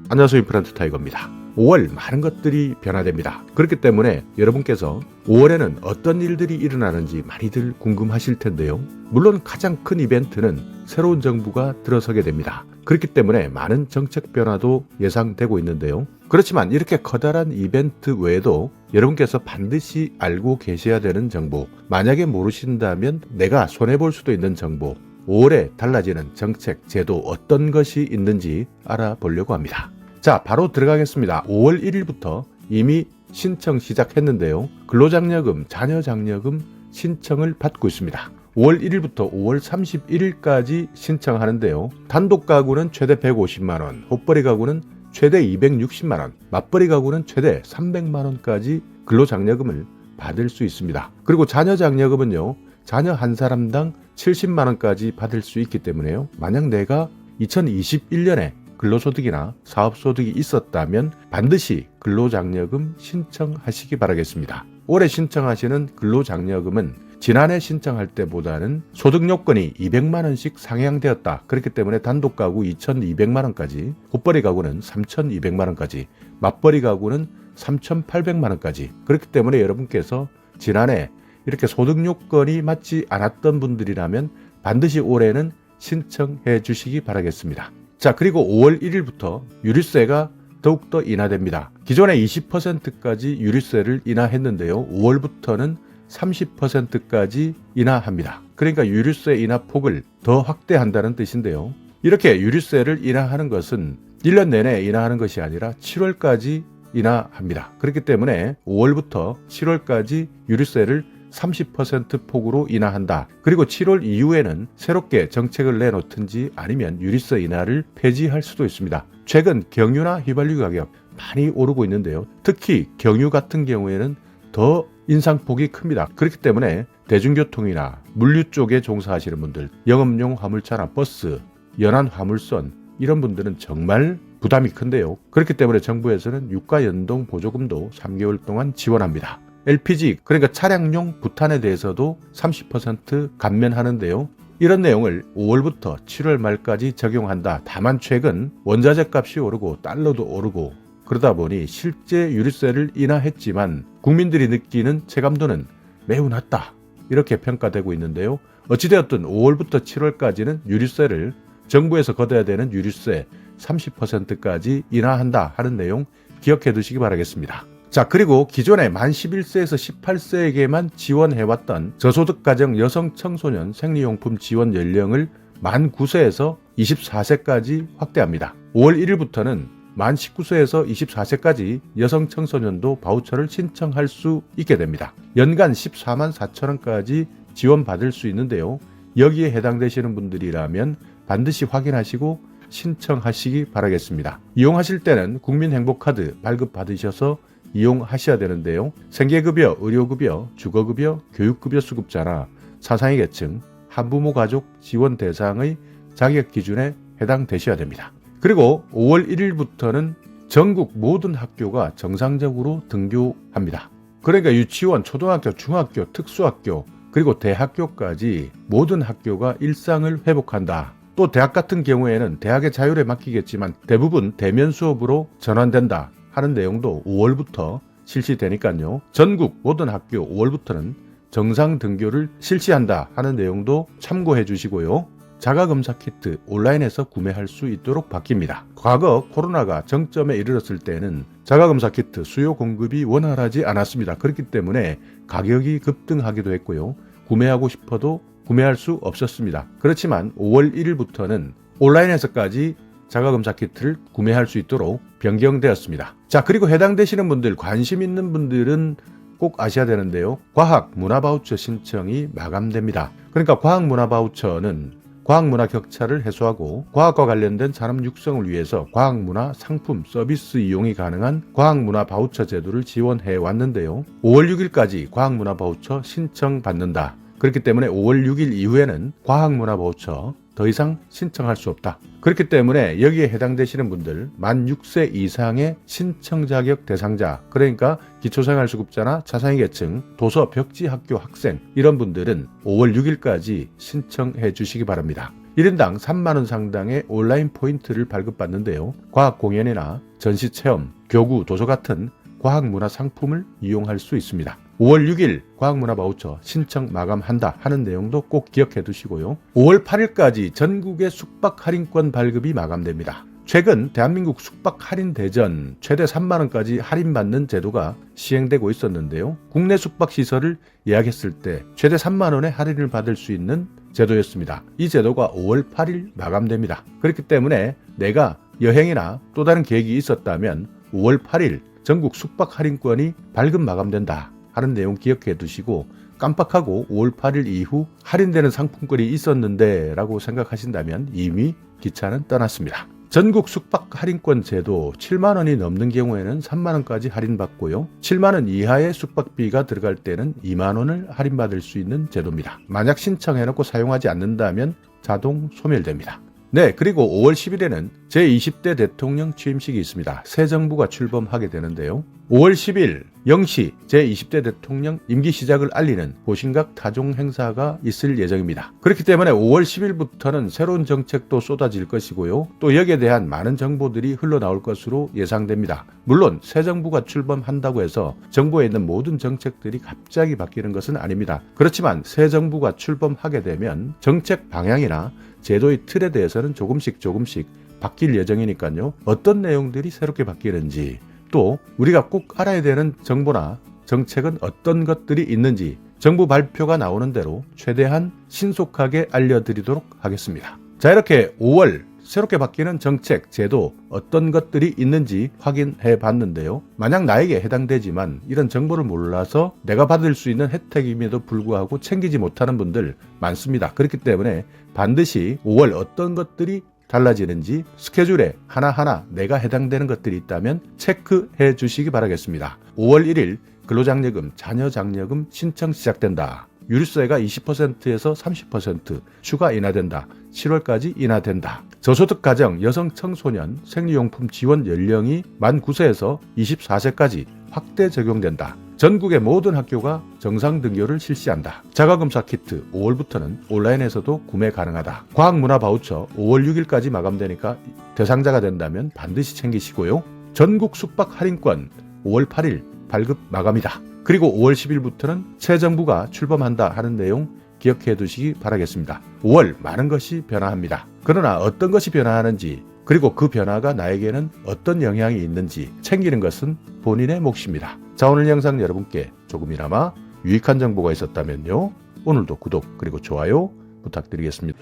안녕하세요. 임플란트 타이거입니다. 5월 많은 것들이 변화됩니다. 그렇기 때문에 여러분께서 5월에는 어떤 일들이 일어나는지 많이들 궁금하실 텐데요. 물론 가장 큰 이벤트는 새로운 정부가 들어서게 됩니다. 그렇기 때문에 많은 정책 변화도 예상되고 있는데요. 그렇지만 이렇게 커다란 이벤트 외에도 여러분께서 반드시 알고 계셔야 되는 정보, 만약에 모르신다면 내가 손해볼 수도 있는 정보, 5월에 달라지는 정책, 제도 어떤 것이 있는지 알아보려고 합니다. 자, 바로 들어가겠습니다. 5월 1일부터 이미 신청 시작했는데요. 근로장려금, 자녀장려금 신청을 받고 있습니다. 5월 1일부터 5월 31일까지 신청하는데요. 단독 가구는 최대 150만원, 혹벌이 가구는 최대 260만원, 맞벌이 가구는 최대 300만원까지 근로장려금을 받을 수 있습니다. 그리고 자녀장려금은요, 자녀 한 사람당 70만원까지 받을 수 있기 때문에요. 만약 내가 2021년에 근로소득이나 사업소득이 있었다면 반드시 근로장려금 신청하시기 바라겠습니다. 올해 신청하시는 근로장려금은 지난해 신청할 때보다는 소득 요건이 200만원씩 상향되었다. 그렇기 때문에 단독 가구 2200만원까지, 혹벌이 가구는 3200만원까지, 맞벌이 가구는 3800만원까지. 그렇기 때문에 여러분께서 지난해 이렇게 소득 요건이 맞지 않았던 분들이라면 반드시 올해는 신청해 주시기 바라겠습니다. 자, 그리고 5월 1일부터 유류세가 더욱더 인하됩니다. 기존에 20%까지 유류세를 인하했는데요. 5월부터는 30%까지 인하합니다. 그러니까 유류세 인하 폭을 더 확대한다는 뜻인데요. 이렇게 유류세를 인하하는 것은 1년 내내 인하하는 것이 아니라 7월까지 인하합니다. 그렇기 때문에 5월부터 7월까지 유류세를 30% 폭으로 인하한다. 그리고 7월 이후에는 새롭게 정책을 내놓든지 아니면 유류세 인하를 폐지할 수도 있습니다. 최근 경유나 휘발유 가격 많이 오르고 있는데요. 특히 경유 같은 경우에는 더 인상폭이 큽니다. 그렇기 때문에 대중교통이나 물류 쪽에 종사하시는 분들, 영업용 화물차나 버스, 연안 화물선 이런 분들은 정말 부담이 큰데요. 그렇기 때문에 정부에서는 유가 연동 보조금도 3개월 동안 지원합니다. LPG, 그러니까 차량용 부탄에 대해서도 30% 감면하는데요. 이런 내용을 5월부터 7월 말까지 적용한다. 다만 최근 원자재 값이 오르고 달러도 오르고 그러다 보니 실제 유류세를 인하했지만 국민들이 느끼는 체감도는 매우 낮다. 이렇게 평가되고 있는데요. 어찌되었든 5월부터 7월까지는 유류세를 정부에서 걷어야 되는 유류세 30%까지 인하한다 하는 내용 기억해 두시기 바라겠습니다. 자, 그리고 기존에 만 11세에서 18세에게만 지원해왔던 저소득 가정 여성 청소년 생리용품 지원 연령을 만 9세에서 24세까지 확대합니다. 5월 1일부터는 만 19세에서 24세까지 여성 청소년도 바우처를 신청할 수 있게 됩니다. 연간 14만 4천원까지 지원받을 수 있는데요. 여기에 해당되시는 분들이라면 반드시 확인하시고 신청하시기 바라겠습니다. 이용하실 때는 국민행복카드 발급받으셔서 이용하셔야 되는데요. 생계급여, 의료급여, 주거급여, 교육급여 수급자나 사상위 계층, 한부모 가족 지원 대상의 자격 기준에 해당되셔야 됩니다. 그리고 5월 1일부터는 전국 모든 학교가 정상적으로 등교합니다. 그러니까 유치원, 초등학교, 중학교, 특수학교, 그리고 대학교까지 모든 학교가 일상을 회복한다. 또 대학 같은 경우에는 대학의 자율에 맡기겠지만 대부분 대면 수업으로 전환된다 하는 내용도 5월부터 실시되니까요. 전국 모든 학교 5월부터는 정상 등교를 실시한다 하는 내용도 참고해 주시고요. 자가검사 키트 온라인에서 구매할 수 있도록 바뀝니다. 과거 코로나가 정점에 이르렀을 때는 자가검사 키트 수요 공급이 원활하지 않았습니다. 그렇기 때문에 가격이 급등하기도 했고요. 구매하고 싶어도 구매할 수 없었습니다. 그렇지만 5월 1일부터는 온라인에서까지 자가검사 키트를 구매할 수 있도록 변경되었습니다. 자, 그리고 해당되시는 분들, 관심 있는 분들은 꼭 아셔야 되는데요. 과학 문화 바우처 신청이 마감됩니다. 그러니까 과학 문화 바우처는 과학 문화 격차를 해소하고 과학과 관련된 산업 육성을 위해서 과학 문화 상품 서비스 이용이 가능한 과학 문화 바우처 제도를 지원해 왔는데요. 5월 6일까지 과학 문화 바우처 신청 받는다. 그렇기 때문에 5월 6일 이후에는 과학 문화 바우처 더 이상 신청할 수 없다. 그렇기 때문에 여기에 해당되시는 분들 만 6세 이상의 신청 자격 대상자, 그러니까 기초생활수급자나 차상위 계층, 도서 벽지 학교 학생 이런 분들은 5월 6일까지 신청해 주시기 바랍니다. 1인당 3만원 상당의 온라인 포인트를 발급받는데요. 과학 공연이나 전시 체험, 교구, 도서 같은 과학문화 상품을 이용할 수 있습니다. 5월 6일 과학문화 바우처 신청 마감한다 하는 내용도 꼭 기억해 두시고요. 5월 8일까지 전국의 숙박 할인권 발급이 마감됩니다. 최근 대한민국 숙박 할인 대전 최대 3만원까지 할인받는 제도가 시행되고 있었는데요. 국내 숙박 시설을 예약했을 때 최대 3만원의 할인을 받을 수 있는 제도였습니다. 이 제도가 5월 8일 마감됩니다. 그렇기 때문에 내가 여행이나 또 다른 계획이 있었다면 5월 8일 전국 숙박 할인권이 발급 마감된다 하는 내용 기억해 두시고, 깜빡하고 5월 8일 이후 할인되는 상품권이 있었는데 라고 생각하신다면 이미 기차는 떠났습니다. 전국 숙박 할인권 제도 7만원이 넘는 경우에는 3만원까지 할인받고요. 7만원 이하의 숙박비가 들어갈 때는 2만원을 할인받을 수 있는 제도입니다. 만약 신청해놓고 사용하지 않는다면 자동 소멸됩니다. 네, 그리고 5월 10일에는 제20대 대통령 취임식이 있습니다. 새 정부가 출범하게 되는데요. 5월 10일 0시 제20대 대통령 임기 시작을 알리는 보신각 타종 행사가 있을 예정입니다. 그렇기 때문에 5월 10일부터는 새로운 정책도 쏟아질 것이고요. 또 여기에 대한 많은 정보들이 흘러나올 것으로 예상됩니다. 물론 새 정부가 출범한다고 해서 정부에 있는 모든 정책들이 갑자기 바뀌는 것은 아닙니다. 그렇지만 새 정부가 출범하게 되면 정책 방향이나 제도의 틀에 대해서는 조금씩 바뀔 예정이니까요. 어떤 내용들이 새롭게 바뀌는지, 또 우리가 꼭 알아야 되는 정보나 정책은 어떤 것들이 있는지 정부 발표가 나오는 대로 최대한 신속하게 알려드리도록 하겠습니다. 자, 이렇게 5월 새롭게 바뀌는 정책, 제도 어떤 것들이 있는지 확인해 봤는데요. 만약 나에게 해당되지만 이런 정보를 몰라서 내가 받을 수 있는 혜택임에도 불구하고 챙기지 못하는 분들 많습니다. 그렇기 때문에 반드시 5월 어떤 것들이 달라지는지 스케줄에 하나하나 내가 해당되는 것들이 있다면 체크해 주시기 바라겠습니다. 5월 1일 근로장려금, 자녀장려금 신청 시작된다. 유류세가 20%에서 30% 추가 인하된다. 7월까지 인하된다. 저소득 가정, 여성 청소년 생리용품 지원 연령이 만 9세에서 24세까지 확대 적용된다. 전국의 모든 학교가 정상 등교를 실시한다. 자가검사 키트 5월부터는 온라인에서도 구매 가능하다. 과학문화 바우처 5월 6일까지 마감되니까 대상자가 된다면 반드시 챙기시고요. 전국 숙박 할인권 5월 8일 발급 마감이다. 그리고 5월 10일부터는 새 정부가 출범한다 하는 내용 기억해 두시기 바라겠습니다. 5월 많은 것이 변화합니다. 그러나 어떤 것이 변화하는지, 그리고 그 변화가 나에게는 어떤 영향이 있는지 챙기는 것은 본인의 몫입니다. 자, 오늘 영상 여러분께 조금이나마 유익한 정보가 있었다면요. 오늘도 구독 그리고 좋아요 부탁드리겠습니다.